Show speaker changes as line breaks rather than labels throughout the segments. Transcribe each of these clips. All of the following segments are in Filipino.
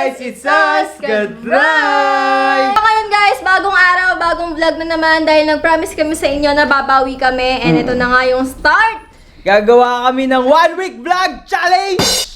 guys! It's us, Kadray!
So ngayon guys, bagong araw, bagong vlog na naman dahil nag-promise kami sa inyo na babawi kami and ito na nga yung start!
Gagawa kami ng 1 week vlog challenge!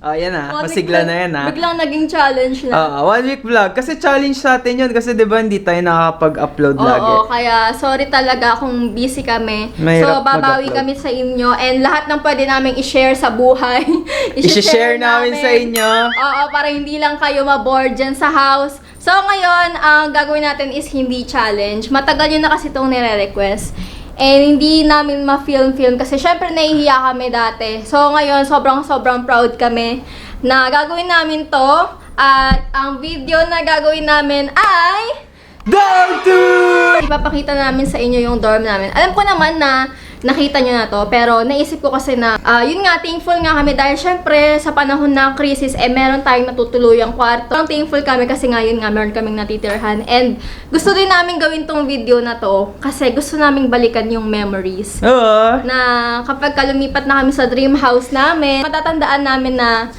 Oh, yan na. Masigla na yan ha.
Biglang naging challenge na.
1 week vlog. Kasi challenge sa atin yun. Kasi diba hindi tayo nakakapag-upload lagi.
Oo, kaya sorry talaga kung busy kami.
Mahirap
so babawi
mag-upload.
kami sa inyo and lahat ng pwede namin i-share sa buhay.
I-share namin sa inyo.
Oo, para hindi lang kayo ma-bored dyan sa house. So ngayon, ang gagawin natin is hindi challenge. Matagal yun na kasi itong nire-request. And hindi namin ma-film kasi syempre nahihiya kami dati. So ngayon, sobrang proud kami na gagawin namin to. At ang video na gagawin namin ay
Dorm tour!
ipapakita namin sa inyo yung dorm namin. Alam ko naman na nakita nyo na to, pero naisip ko kasi na, yun nga, thankful nga kami dahil syempre sa panahon ng crisis, meron tayong natutuluyang kwarto. Ang thankful kami kasi nga yun nga, meron kaming natitirhan. And gusto din namin gawin tong video na to kasi gusto naming balikan yung memories.
Oo.
Na kapag lumipat na kami sa dream house namin, matatandaan namin na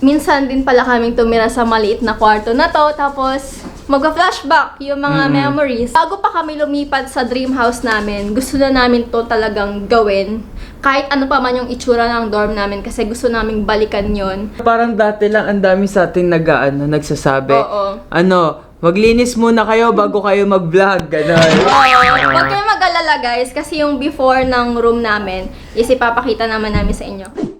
minsan din pala kaming tumira sa maliit na kwarto na to, tapos magpa-flashback yung mga memories. Bago pa kami lumipat sa dream house namin, gusto na namin to talagang gawin. Kahit ano pa man yung itsura ng dorm namin kasi gusto naming balikan yon.
Parang dati lang ang dami sa ating nagsasabi.
Oo.
Maglinis muna kayo bago kayo mag-vlog. Ganon.
Huwag kayo mag-alala guys kasi yung before ng room namin is ipapakita naman namin sa inyo.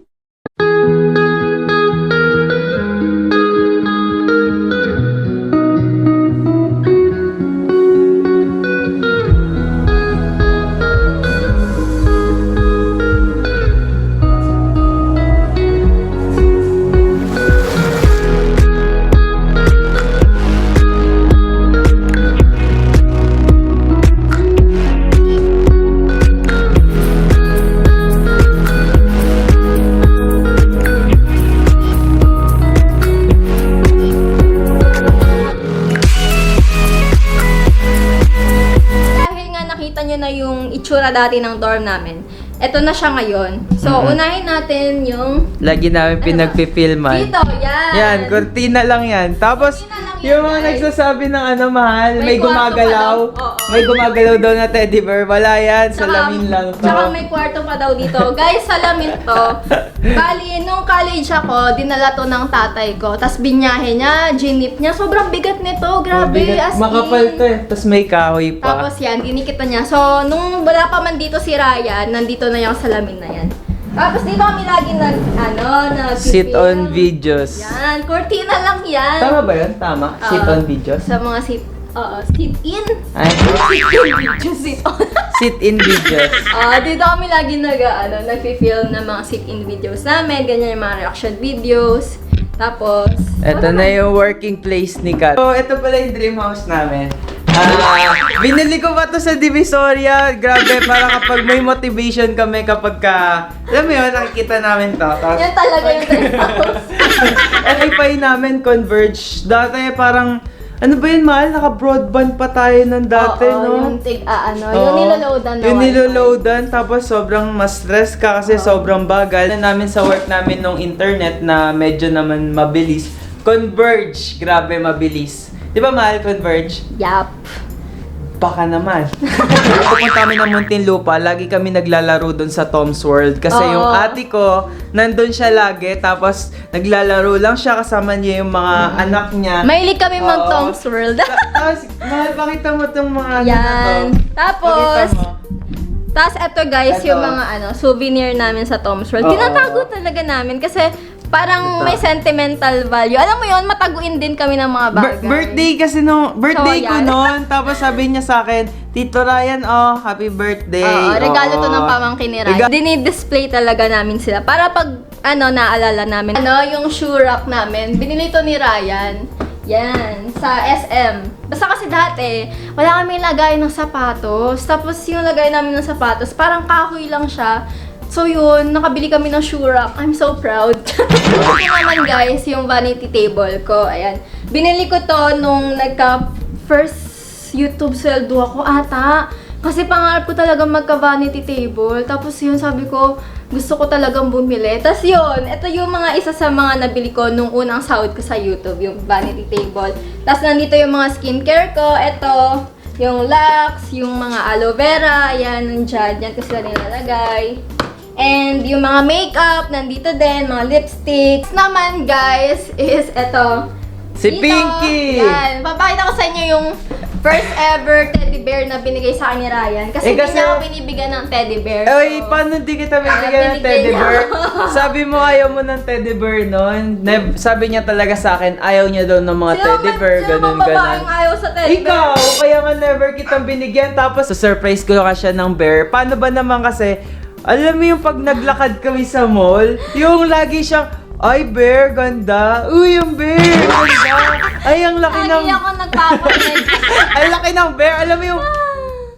Na yung itsura dati ng dorm namin. Ito na siya ngayon. So, unahin natin yung
Lagi namin pinagpipilman.
dito, yan.
Yan, kortina lang yan. Tapos,
Kortina lang yan,
yung mga
guys.
nagsasabi ng mahal,
May
may
kwarto
gumagalaw.
pa daw. Oo.
May gumagalaw daw na teddy bear. Wala yan, salamin lang to.
Tsaka may kwarto pa daw dito. Guys, salamin to. Bali, nung college ako, dinala to ng tatay ko. Tapos binyahe niya, ginip niya. Sobrang bigat nito. Grabe, as in.
Makapal to eh. Tapos may kahoy pa.
Tapos yan, dinikita niya. So, nung wala pa man dito si Ryan, nandito na yung salamin na yan. Tapos dito kami lagi
Sit on videos.
Yan, cortina lang yan.
Tama ba yun? Tama? Sit
Oo.
on videos?
Sa mga sit in.
Ay,
Sit on.
sit in videos.
Dito kami lagi nag-film ng mga sit-in videos namin, ganyan yung mga reaction videos. Tapos,
Ito na yung working place ni Kat. So, ito pala yung dream house namin. Binili ko pa to sa Divisoria. Grabe, para kapag may motivation kami kapag alam mo yun, nakikita namin to. Tapos,
yan talaga yung dream house.
Wi-Fi namin converge. Dati parang, ano ba yun, mahal? Naka-broadband pa tayo nun dati,
Oo,
no?
yung yung niloloadan na
Yung
wifi.
niloloadan, tapos sobrang ma-stress ka kasi sobrang bagal. Namin sa work namin nung internet na medyo naman mabilis. Converge, grabe mabilis. Di ba mahal, Converge?
Yup.
Baka naman. Pupunta kami ng Muntinlupa, lagi kami naglalaro doon sa Tom's World. Kasi
Oo.
yung ate ko, nandun siya lagi, tapos naglalaro lang siya, kasama niya yung mga anak niya.
Mahilig kami
Oo.
mag-Tom's World.
Tapos, mahal, pakita mo itong mga ano na to.
Yan. Tapos,
Pakita mo.
tapos eto guys,
Eto.
yung mga souvenir namin sa Tom's World.
Oo.
Tinatago talaga namin kasi parang
Ito.
may sentimental value. Alam mo yon, mataguin din kami ng mga bagay.
Birthday kasi birthday
So,
ko
yan.
noon. Tapos sabi niya sa akin, Tito Ryan, happy birthday.
Oo, regalo to
Oo.
ng pamangkin ni Ryan. Dinidisplay talaga namin sila para pag naalala namin. Yung shoe rack namin, binili to ni Ryan. Yan, sa SM. Basta kasi dati, wala kami lagay ng sapatos. Tapos yung lagay namin ng sapatos, parang kahoy lang siya. So yun, nakabili kami ng shoe rack. I'm so proud. Ito naman guys, yung vanity table ko. Ayan. Binili ko to nung first YouTube sweldo ako ata. Kasi pangarap ko talaga magka-vanity table. Tapos yun, sabi ko, gusto ko talagang bumili. Tapos yun, ito yung mga isa sa mga nabili ko nung unang sahod ko sa YouTube, yung vanity table. Tapos nandito yung mga skincare ko. Ito, yung Lux, yung mga aloe vera, ayan, nandyan. Yan ko sila nilalagay. And yung mga makeup, nandito din, mga lipsticks. Naman guys, is ito.
Si
Dito,
Pinky!
Yan. Papakita ko sa inyo yung first ever teddy bear na binigay sa akin ni Ryan. Kasi hindi
kasi-
niya ako binibigyan ng teddy bear.
Ay, paano di kita bibigyan ng
binigyan
teddy
niya
bear?
ako.
Sabi mo ayaw mo ng teddy bear noon. Sabi niya talaga sa akin, ayaw niya daw ng mga teddy bear, ganun, ganun.
Sino ayaw sa teddy bear?
Ikaw, kaya nga never kitang binigyan. Tapos, surprise ko ka siya ng bear. Paano ba naman kasi, alam mo yung pag naglakad kami sa mall, yung lagi siyang, ay, bear, ganda. Uy, yung bear, ganda. Ay, ang laki ng...
Lagi ako nagpapalit.
Ang laki ng bear. Alam mo yung...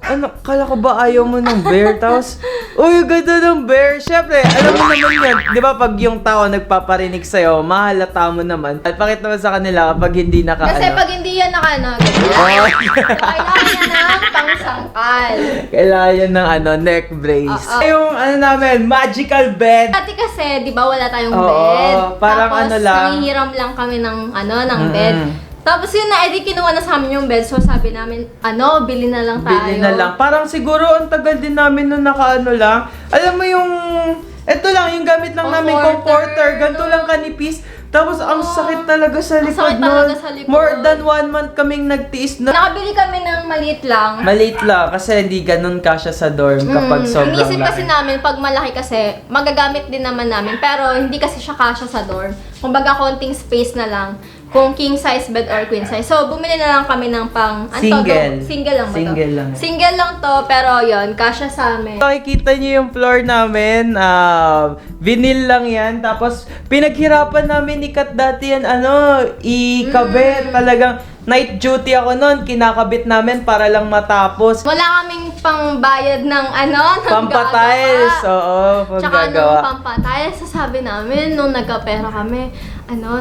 Ano, kala ko ba ayaw mo ng bear? Tapos, uy, ganda ng bear. Siyempre, alam mo naman yan. Di ba pag yung tao nagpaparinig sa'yo, mahalata mo naman. At pakita mo sa kanila kapag hindi naka
Kasi
ano.
pag hindi yan ganyan. Kailangan niya ng pangsangkal.
Kailangan yan ng ano, neck brace.
Oo.
Yung ano namin, magical bed.
Dati kasi, di ba, wala tayong
Oo,
bed.
parang
Tapos,
ano lang.
nangihiram lang kami ng, ng bed. Tapos yun na, edi kinuha na sa amin yung bed. So sabi namin, bili na lang tayo.
Bili na lang. Parang siguro ang tagal din namin nung nakaano lang. Alam mo yung... Ito lang, yung gamit lang namin, comforter. Ganito lang kanipis. Tapos ang sakit talaga sa
Ang
likod
sakit
nun.
talaga sa likod.
More than 1 month kaming nagtiis na.
Nakabili kami ng maliit lang.
Maliit lang kasi hindi ganun kasya sa dorm kapag sobrang
Inisip kasi
laki.
namin, pag malaki kasi, magagamit din naman namin. Pero hindi kasi siya kasya sa dorm. Kumbaga, konting space na lang. Kung king size bed or queen size. So, bumili na lang kami ng pang...
Single.
Single lang ba to?
Single lang.
Single lang to, pero yon kasya sa amin.
Makikita niyo yung floor namin, vinyl lang yan. Tapos, pinaghirapan namin ni Kat dati yan, ikabit. Talagang night duty ako noon, kinakabit namin para lang matapos.
Wala kaming pangbayad ng ng
Pampatiles, oo,
Tsaka nung
paggagawa.
pampatiles, sasabi namin, nung nagkapera kami,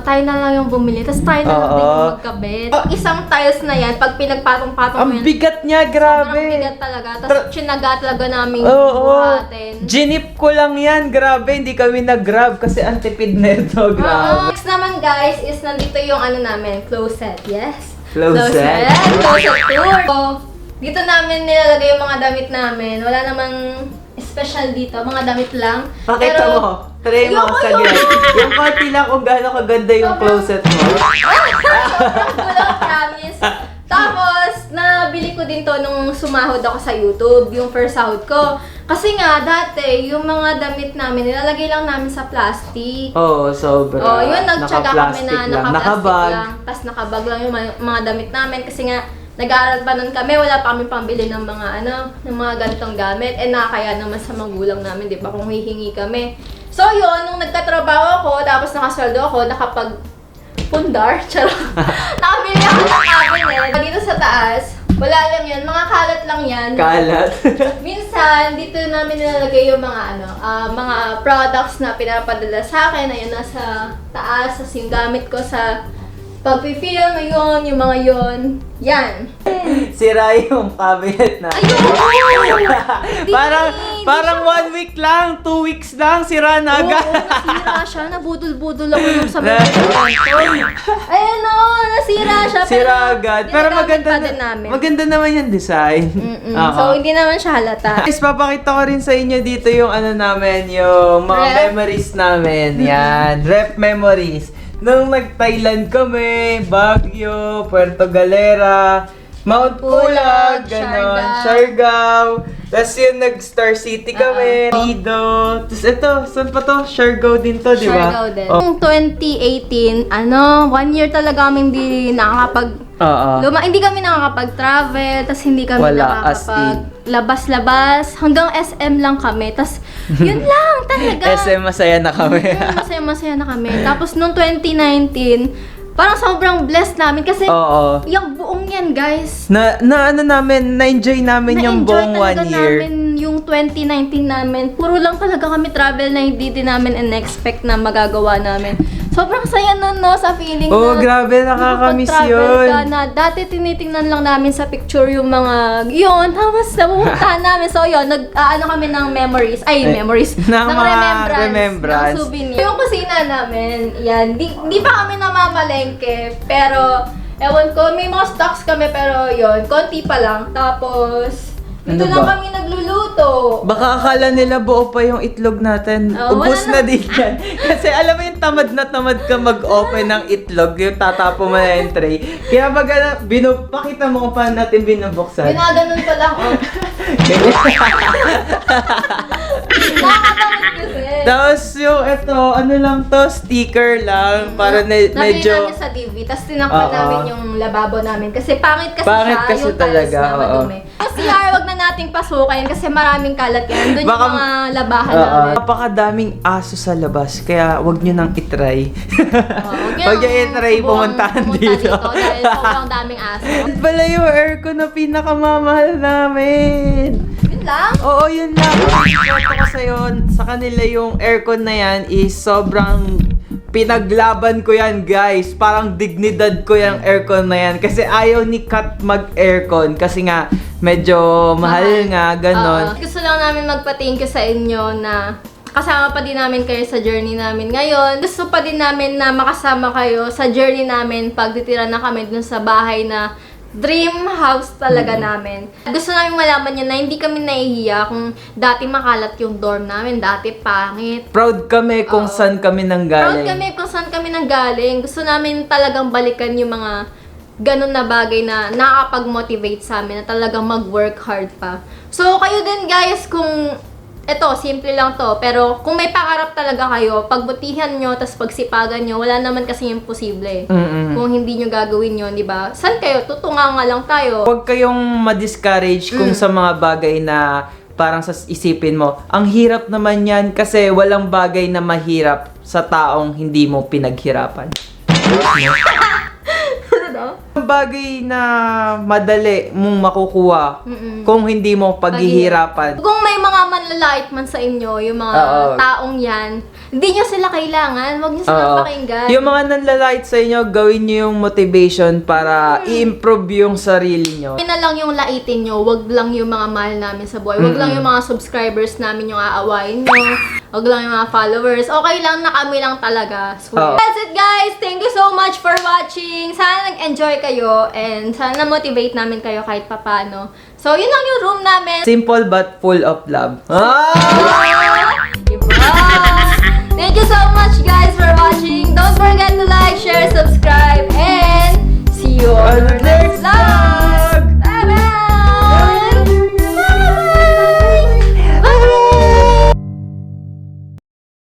tayo na lang yung bumili, tapos tayo na lang din
Oo.
yung magkabit. Isang tiles na yan, pag pinagpatong-patong mo
Ang
yan,
bigat niya, grabe.
sobrang bigat talaga. Tapos chinaga talaga namin
Oo.
buhatin.
Ginip ko lang yan, grabe. Hindi kami nag-grab kasi ang tipid nito, grabe.
Next naman guys, is nandito yung namin, closet. Yes?
Closet.
Closet tour. So, dito namin nilalagay yung mga damit namin. Wala namang special dito, mga damit lang.
Pakita
Pero-
mo. Try mo
Ayoko,
saglit. Yung konti lang kung gaano kaganda yung closet mo.
Sobrang gulo, promise. Tapos, nabili ko din to nung sumahod ako sa YouTube, yung first sahod ko. Kasi nga, dati, yung mga damit namin, nilalagay lang namin sa plastic.
Oo, sobra.
Oh, yun, nagtsaga kami
Naka-plastic
na
lang.
naka-plastic
Nakabag.
lang. Tapos nakabag lang yung mga damit namin. Kasi nga, nag-aaral pa nun kami, wala pa kami pambili ng mga ng mga ganitong gamit. Nakakaya naman sa magulang namin, di ba, kung hihingi kami. So yun, nung nagtatrabaho ako, tapos nakasweldo ako, nakapag-pundar, charot. Nakabili ako ng cabinet. Dito sa taas, wala lang yan, mga kalat lang yan.
Kalat.
Minsan, dito namin nilalagay yung mga mga products na pinapadala sa akin. Ayun, nasa taas, tas yung gamit ko sa pag-film, ayun, yung mga yun. Yan.
Sira yung cabinet na.
Ayun!
parang 1 week lang, 2 weeks lang, sira na agad.
Oo, nasira siya. Nabudol-budol ako yung sa mga Ayun nasira siya.
Sira agad. Pero
ginagamit
maganda
pa din namin.
maganda naman yung design. Oo.
So, hindi naman siya halata.
Guys, papakita ko rin sa inyo dito yung namin, yung mga
Ref.
memories namin. Yan, ref memories. Nung nag-Thailand kami, Baguio, Puerto Galera, Mount Pulag, ganon, Siargao. Tapos yun, nag-Star City kami, Lido. Tapos ito, saan pa to? Siargao din to, di ba?
Siargao din.
Oh.
Noong 2018, 1 year talaga kami hindi nakakapag...
Oo.
Hindi kami nakakapag-travel, tas hindi kami
Wala, as in.
nakakapag-labas-labas. Hanggang SM lang kami. Tas yun lang talaga.
SM masaya na kami.
Masaya-masaya na kami. Tapos noong 2019, parang sobrang blessed namin kasi
Oo.
yung buong yan, guys.
Na-enjoy namin yung
Na-enjoy
buong 1
talaga
year.
namin yung 2019 namin. Puro lang talaga kami travel na hindi din namin in-expect na magagawa namin. Sobrang saya nun, no, sa feeling
Oh,
na
grabe, nakakamiss
nakapag-travel
yun.
ka na. Dati tinitingnan lang namin sa picture yung mga, yun, tapos napupuntahan namin. So, yun, ano kami ng memories. Memories.
ng mga
remembrance.
remembrance.
Ng souvenir. Yung kusina namin, yan, di pa kami namamalengke, pero, ewan ko, may mga stocks kami, pero yun, konti pa lang. Tapos, dito
Ano
lang
ba?
kami nagluluto.
Baka akala nila buo pa yung itlog natin.
Oh,
Ubus
wala
na din yan. Kasi alam mo yung tamad na tamad ka mag-open ng itlog, yung tatapo mo na yung tray. Kaya pakita mo kung paano natin binubuksan.
Ginaganon pa lang, oh. Nakakatamad kasi.
Tapos yung ito, ano lang to, sticker lang. Para
Nabili
medyo...
namin sa TV, tapos tinakpan
Oo.
namin yung lababo namin. Kasi pangit kasi
Pangit
siya,
kasi
yung tiles
talaga,
na
oo.
madumi. Kasi wag na nating pasukayin kasi maraming kalat yan. Doon
Baka-
yung mga labahan
Oo.
namin.
Napakadaming aso sa labas, kaya wag nyo nang itry.
Huwag
Wag nyo itry pumuntahan dito.
dahil sobrang daming aso.
Yan pala yung aircon na pinakamamahal namin.
Yun lang.
Oo, yun lang. Ito ko sa'yo, sa kanila yung aircon na yan is sobrang pinaglaban ko yan, guys. Parang dignidad ko yung aircon na yan. Kasi ayaw ni Kat mag-aircon. Kasi nga, medyo mahal nga, ganon.
Oo. Gusto lang namin magpa-thank you sa inyo na kasama pa din namin kayo sa journey namin ngayon. Gusto pa din namin na makasama kayo sa journey namin pag titira na kami dun sa bahay na dream house talaga namin. Gusto namin malaman nyo na hindi kami nahihiya kung dati makalat yung dorm namin, dati pangit.
Proud kami kung
Oo.
saan kami nanggaling.
Proud kami kung saan kami nanggaling. Gusto namin talagang balikan yung mga ganun na bagay na nakakapag-motivate sa amin na talagang mag-work hard pa. So, kayo din guys, kung eto, simple lang to, pero kung may pangarap talaga kayo, pagbutihan nyo, tas pagsipagan nyo, wala naman kasi yung posible.
Mm-mm.
Kung hindi nyo gagawin yun, di ba? Saan kayo? Tutunga nga lang tayo.
Huwag kayong ma-discourage kung sa mga bagay na parang sa isipin mo, ang hirap naman yan kasi walang bagay na mahirap sa taong hindi mo pinaghirapan.
Ano?
Ang bagay na madali mong makukuha
Mm-mm.
kung hindi mo paghihirapan.
Kung may mga manlalait man sa inyo, yung mga
Oo.
taong yan, hindi nyo sila kailangan, wag nyo sila
Oo.
pakinggan.
Yung mga nanlalait sa inyo, gawin nyo yung motivation para i-improve yung sarili nyo.
Yun na lang yung laitin nyo, wag lang yung mga mahal namin sa buhay. Wag lang yung mga subscribers namin yung aawain nyo. Wag lang yung mga followers. Okay lang na kami lang talaga. Swear.
Oo.
That's it guys! Thank you so much for watching! Sana nag-enjoy kayo and sana motivate namin kayo kahit papano. So, yun lang yung room namin.
Simple but full of love. Ah!